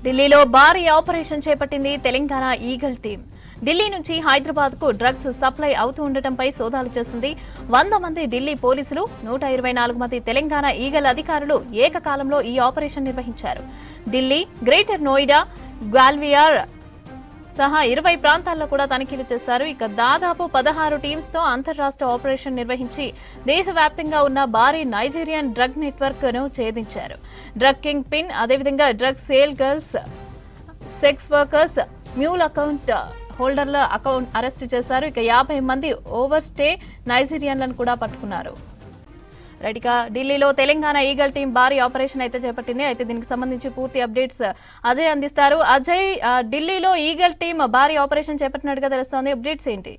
ఢిల్లీలో భారీ ఆపరేషన్ చేపట్టింది తెలంగాణ ఈగల్ టీం. ఢిల్లీ నుంచి హైదరాబాద్ కు డ్రగ్స్ సప్లై అవుతూ ఉండటంపై సోదాలు చేసింది. 100 మంది ఢిల్లీ పోలీసులు, 124 మంది తెలంగాణ ఈగల్ అధికారులు ఏకకాలంలో ఈ ఆపరేషన్ నిర్వహించారు. ఢిల్లీ, గ్రేటర్ నోయిడా, గ్వాలియర్ సహా 20 ప్రాంతాల్లో కూడా తనిఖీలు చేశారు. ఇక దాదాపు 16 టీమ్స్ తో అంతర్రాష్ట్ర ఆపరేషన్ నిర్వహించి దేశవ్యాప్తంగా ఉన్న భారీ నైజీరియన్ డ్రగ్ నెట్వర్క్ ను ఛేదించారు. డ్రగ్ కింగ్ పిన్, అదేవిధంగా drug sale girls, sex workers, mule account హోల్డర్ల అరెస్ట్ చేశారు. ఇక 50 మంది ఓవర్ స్టే నైజీరియన్లను కూడా పట్టుకున్నారు. రైట్గా ఢిల్లీలో తెలంగాణ ఈగల్ టీం భారీ ఆపరేషన్ అయితే చేపట్టింది. అయితే దీనికి సంబంధించి పూర్తి అప్డేట్స్ అజయ్ అందిస్తారు. అజయ్, ఢిల్లీలో ఈగల్ టీం భారీ ఆపరేషన్ చేపట్టినట్టుగా తెలుస్తోంది, అప్డేట్స్ ఏంటి?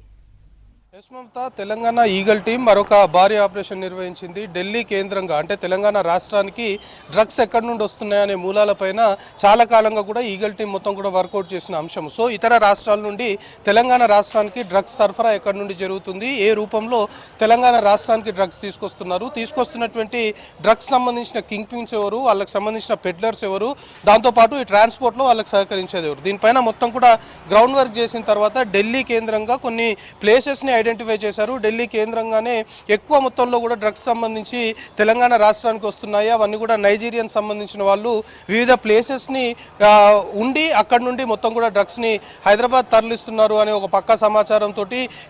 మమతా, తెలంగాణ ఈగల్ టీం మరొక భారీ ఆపరేషన్ నిర్వహించింది. ఢిల్లీ కేంద్రంగా, అంటే తెలంగాణ రాష్ట్రానికి డ్రగ్స్ ఎక్కడి నుండి వస్తున్నాయనే మూలాలపైన చాలా కాలంగా కూడా ఈగల్ టీం మొత్తం కూడా వర్కౌట్ చేసిన అంశం. సో ఇతర రాష్ట్రాల నుండి తెలంగాణ రాష్ట్రానికి డ్రగ్స్ సరఫరా ఎక్కడి నుండి జరుగుతుంది, ఏ రూపంలో తెలంగాణ రాష్ట్రానికి డ్రగ్స్ తీసుకొస్తున్నారు, తీసుకొస్తున్నటువంటి డ్రగ్స్ సంబంధించిన కింగ్ పిన్స్ ఎవరు, వాళ్ళకి సంబంధించిన పెడ్లర్స్ ఎవరు, దాంతోపాటు ఈ ట్రాన్స్పోర్ట్లో వాళ్ళకి సహకరించేది ఎవరు, దీనిపైన మొత్తం కూడా గ్రౌండ్ వర్క్ చేసిన తర్వాత ఢిల్లీ కేంద్రంగా కొన్ని ప్లేసెస్ని ఐడెంటిఫై చేశారు. ఢిల్లీ కేంద్రంగానే ఎక్కువ మొత్తంలో కూడా డ్రగ్స్ సంబంధించి తెలంగాణ రాష్ట్రానికి వస్తున్నాయి. అవన్నీ కూడా నైజీరియన్ సంబంధించిన వాళ్ళు వివిధ ప్లేసెస్ని ఉండి అక్కడి నుండి మొత్తం కూడా డ్రగ్స్ని హైదరాబాద్ తరలిస్తున్నారు అనే ఒక పక్కా సమాచారంతో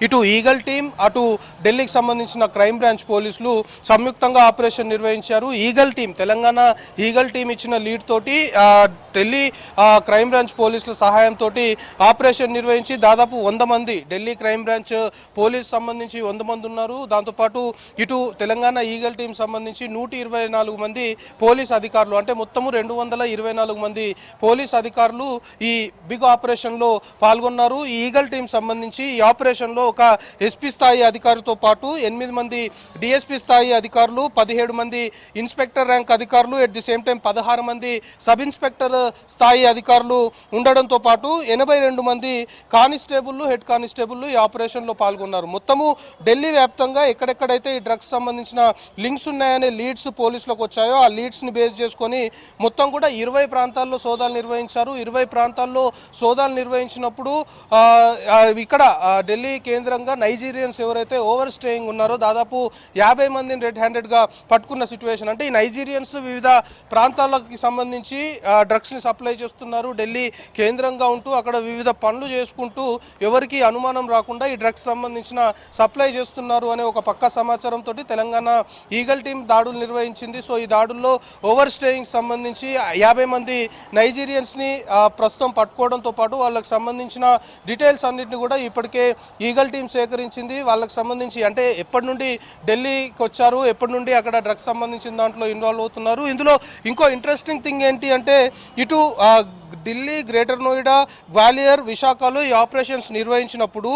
ఇటు ఈగల్ టీం, అటు ఢిల్లీకి సంబంధించిన క్రైమ్ బ్రాంచ్ పోలీసులు సంయుక్తంగా ఆపరేషన్ నిర్వహించారు. Eagle team, Telangana eagle team ఇచ్చిన లీడ్ తోటి ఢిల్లీ క్రైమ్ బ్రాంచ్ పోలీసుల సహాయంతో ఆపరేషన్ నిర్వహించి దాదాపు 100 మంది ఢిల్లీ క్రైమ్ బ్రాంచ్ పోలీస్ సంబంధించి 100 మంది ఉన్నారు. దాంతోపాటు ఇటు తెలంగాణ ఈగల్ టీం సంబంధించి 124 మంది పోలీస్ అధికారులు, అంటే మొత్తము 224 మంది పోలీస్ అధికారులు ఈ బిగ్ ఆపరేషన్లో పాల్గొన్నారు. ఈ ఈగల్ టీం సంబంధించి ఈ ఆపరేషన్లో ఒక ఎస్పీ స్థాయి అధికారితో పాటు 8 మంది డిఎస్పీ స్థాయి అధికారులు, 17 మంది ఇన్స్పెక్టర్ ర్యాంక్ అధికారులు, ఎట్ ది సేమ్ టైం 16 మంది సబ్ ఇన్స్పెక్టర్ స్థాయి అధికారులు ఉండడంతో పాటు 82 మంది కానిస్టేబుల్, హెడ్ కానిస్టేబుల్ ఈ ఆపరేషన్లో పాల్గొన్నారు. మొత్తము ఢిల్లీ వ్యాప్తంగా ఎక్కడెక్కడైతే ఈ డ్రగ్స్ సంబంధించిన లింక్స్ ఉన్నాయనే లీడ్స్ పోలీసులకు వచ్చాయో ఆ లీడ్స్ని బేస్ చేసుకొని మొత్తం కూడా 20 ప్రాంతాల్లో సోదాలు నిర్వహించారు. 20 ప్రాంతాల్లో సోదాలు నిర్వహించినప్పుడు ఇక్కడ ఢిల్లీ కేంద్రంగా నైజీరియన్స్ ఎవరైతే ఓవర్ స్టేయింగ్ ఉన్నారో దాదాపు 50 మందిని రెడ్ హ్యాండెడ్గా పట్టుకున్న సిచ్యువేషన్. అంటే ఈ నైజీరియన్స్ వివిధ ప్రాంతాలకు సంబంధించి డ్రగ్స్ని సప్లై చేస్తున్నారు. ఢిల్లీ కేంద్రంగా ఉంటూ అక్కడ వివిధ పనులు చేసుకుంటూ ఎవరికి అనుమానం రాకుండా ఈ డ్రగ్స్ సంబంధించిన సప్లై చేస్తున్నారు అనే ఒక పక్కా సమాచారంతో తెలంగాణ ఈగల్ టీం దాడులు నిర్వహించింది. సో ఈ దాడుల్లో ఓవర్ స్టేయింగ్ సంబంధించి 50 మంది నైజీరియన్స్ని ప్రస్తుతం పట్టుకోవడంతో పాటు వాళ్ళకి సంబంధించిన డీటెయిల్స్ అన్నింటినీ కూడా ఇప్పటికే ఈగల్ టీం సేకరించింది. వాళ్ళకి సంబంధించి అంటే ఎప్పటి నుండి ఢిల్లీకి వచ్చారు, ఎప్పటి నుండి అక్కడ డ్రగ్స్ సంబంధించిన దాంట్లో ఇన్వాల్వ్ అవుతున్నారు. ఇందులో ఇంకో ఇంట్రెస్టింగ్ థింగ్ ఏంటి అంటే ఇటు ఢిల్లీ, గ్రేటర్ నోయిడా, గ్వాలియర్, విశాఖలో ఈ ఆపరేషన్స్ నిర్వహించినప్పుడు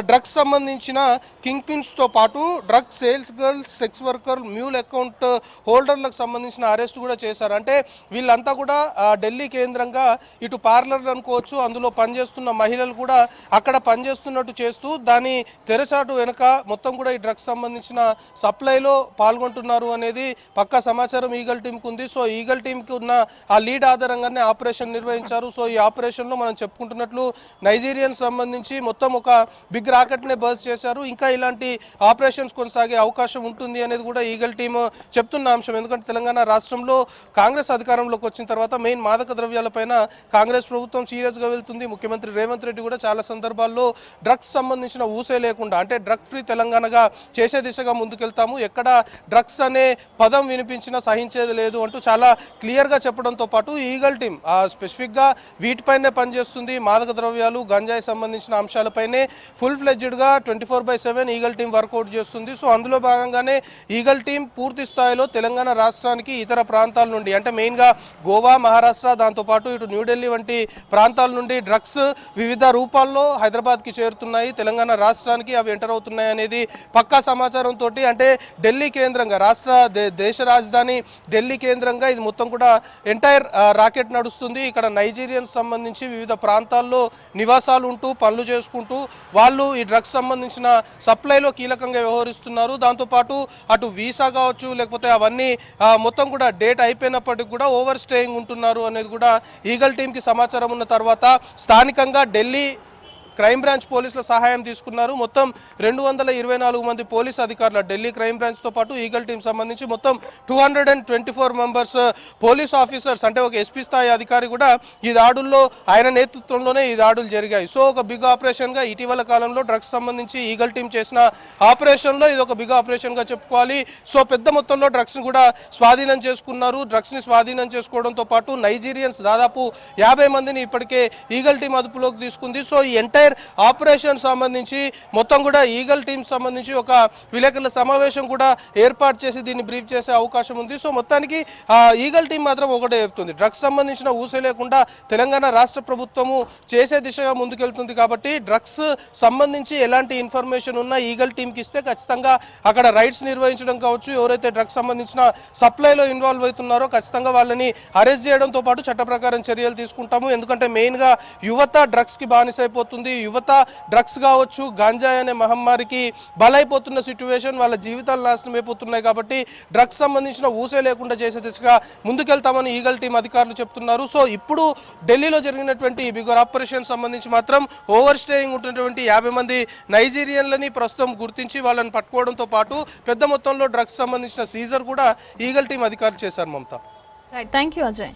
డ్రగ్స్ సంబంధించిన కింగ్ పిన్స్తో పాటు drug sales girls, sex worker, mule account హోల్డర్లకు సంబంధించిన అరెస్ట్ కూడా చేశారు. అంటే వీళ్ళంతా కూడా ఢిల్లీ కేంద్రంగా ఇటు పార్లర్లు అనుకోవచ్చు, అందులో పనిచేస్తున్న మహిళలు కూడా అక్కడ పనిచేస్తున్నట్టు చేస్తూ దాని తెరచాటు వెనుక మొత్తం కూడా ఈ డ్రగ్స్ సంబంధించిన సప్లైలో పాల్గొంటున్నారు అనేది పక్కా సమాచారం ఈగల్ టీంకి ఉంది. సో ఈగల్ టీంకి ఉన్న ఆ లీడ్ ఆధారంగానే ఆపరేషన్ నిర్వహించారు. సో ఈ ఆపరేషన్లో మనం చెప్పుకుంటున్నట్లు నైజీరియన్ సంబంధించి మొత్తం ఒక బిగ్ రాకెట్నే బర్స్ చేశారు. ఇంకా ఇలాంటి ఆపరేషన్స్ కొనసాగే అవకాశం ఉంటుంది అనేది కూడా ఈగల్ టీమ్ చెప్తున్న అంశం. ఎందుకంటే తెలంగాణ రాష్ట్రంలో కాంగ్రెస్ అధికారంలోకి వచ్చిన తర్వాత మెయిన్ మాదక ద్రవ్యాలపైన కాంగ్రెస్ ప్రభుత్వం సీరియస్గా వెళ్తుంది. ముఖ్యమంత్రి రేవంత్ రెడ్డి కూడా చాలా సందర్భాల్లో డ్రగ్స్ సంబంధించిన ఊసే లేకుండా, అంటే డ్రగ్ ఫ్రీ తెలంగాణగా చేసే దిశగా ముందుకెళ్తాము, ఎక్కడ డ్రగ్స్ అనే పదం వినిపించినా సహించేది లేదు అంటూ చాలా క్లియర్గా చెప్పడంతో పాటు ఈగల్ టీం స్పెసిఫిక్గా వీటిపైనే పనిచేస్తుంది. మాదక ద్రవ్యాలు, గంజాయి సంబంధించిన అంశాలపైనే ఫుల్ ఫ్లెడ్జ్డ్గా 24/7 ఈగల్ టీం వర్కౌట్ చేస్తుంది. సో అందులో భాగంగానే ఈగల్ టీం పూర్తి స్థాయిలో తెలంగాణ రాష్ట్రానికి ఇతర ప్రాంతాల నుండి, అంటే మెయిన్గా గోవా, మహారాష్ట్ర, దాంతోపాటు ఇటు న్యూఢిల్లీ వంటి ప్రాంతాల నుండి డ్రగ్స్ వివిధ రూపాల్లో హైదరాబాద్కి చేరుతున్నాయి, తెలంగాణ రాష్ట్రానికి అవి ఎంటర్ అవుతున్నాయి అనేది పక్కా సమాచారంతో, అంటే ఢిల్లీ కేంద్రంగా, దేశ రాజధాని ఢిల్లీ కేంద్రంగా ఇది మొత్తం కూడా ఎంటైర్ రాకెట్ నడుస్తుంది. ఇక్కడ నైజీరియన్స్ సంబంధించి వివిధ ప్రాంతాల్లో నివాసాలు ఉంటూ పనులు చేసుకుంటూ వాళ్ళు ఈ డ్రగ్స్ సంబంధించిన సప్లైలో కీలకంగా వ్యవహరిస్తున్నారు. దాంతోపాటు అటు వీసా కావచ్చు లేకపోతే అవన్నీ మొత్తం కూడా డేట్ అయిపోయినప్పటికీ కూడా ఓవర్ స్టేయింగ్ ఉంటున్నారు అనేది కూడా ఈగల్ టీంకి సమాచారం ఉన్న తర్వాత స్థానికంగా ఢిల్లీ క్రైమ్ బ్రాంచ్ పోలీసుల సహాయం తీసుకున్నారు. మొత్తం 224 మంది పోలీస్ అధికారులు ఢిల్లీ క్రైమ్ బ్రాంచ్తో పాటు ఈగల్ టీం సంబంధించి మొత్తం 224 మెంబర్స్ పోలీస్ ఆఫీసర్స్ అంటే ఒక ఎస్పీ స్థాయి అధికారి కూడా ఈ దాడుల్లో ఆయన నేతృత్వంలోనే ఈ దాడులు జరిగాయి. సో ఒక బిగ్ ఆపరేషన్గా ఇటీవల కాలంలో డ్రగ్స్ సంబంధించి ఈగల్ టీం చేసిన ఆపరేషన్లో ఇది ఒక బిగ్ ఆపరేషన్గా చెప్పుకోవాలి. సో పెద్ద మొత్తంలో డ్రగ్స్ని కూడా స్వాధీనం చేసుకున్నారు. డ్రగ్స్ని స్వాధీనం చేసుకోవడంతో పాటు నైజీరియన్స్ దాదాపు 50 మందిని ఇప్పటికే ఈగల్ టీం అదుపులోకి తీసుకుంది. సో ఈ ఎంటైర్ ఆపరేషన్ సంబంధించి మొత్తం కూడా ఈగల్ టీం సంబంధించి ఒక విలేకరుల సమావేశం కూడా ఏర్పాటు చేసి దీన్ని బ్రీఫ్ చేసే అవకాశం ఉంది. సో మొత్తానికి ఈగల్ టీం మాత్రం ఒకటే చెప్తుంది, డ్రగ్స్ సంబంధించిన ఊసే లేకుండా తెలంగాణ రాష్ట్ర ప్రభుత్వము చేసే దిశగా ముందుకెళ్తుంది. కాబట్టి డ్రగ్స్ సంబంధించి ఎలాంటి ఇన్ఫర్మేషన్ ఉన్నా ఈగల్ టీంకి ఇస్తే ఖచ్చితంగా అక్కడ రైడ్స్ నిర్వహించడం కావచ్చు, ఎవరైతే డ్రగ్స్ సంబంధించిన సప్లైలో ఇన్వాల్వ్ అవుతున్నారో ఖచ్చితంగా వాళ్ళని అరెస్ట్ చేయడంతో పాటు చట్ట ప్రకారం చర్యలు తీసుకుంటాము. ఎందుకంటే మెయిన్గా యువత డ్రగ్స్కి బానిసైపోతుంది. యువత డ్రగ్స్ కావచ్చు గాంజాయి అనే మహమ్మారికి బలైపోతున్న సిచ్యువేషన్, వాళ్ళ జీవితాలు నాశనం అయిపోతున్నాయి. కాబట్టి డ్రగ్స్ సంబంధించిన ఊసే లేకుండా చేసే దిశగా ముందుకెళ్తామని ఈగల్ టీం అధికారులు చెప్తున్నారు. సో ఇప్పుడు ఢిల్లీలో జరిగినటువంటి బిగర్ ఆపరేషన్ సంబంధించి మాత్రం ఓవర్ స్టేయింగ్ ఉంటున్నటువంటి 50 మంది నైజీరియన్లని ప్రస్తుతం గుర్తించి వాళ్ళని పట్టుకోవడంతో పాటు పెద్ద మొత్తంలో డ్రగ్స్ సంబంధించిన సీజర్ కూడా ఈగల్ టీం అధికారులు చేశారు. Mamata. Right, thank you Ajay.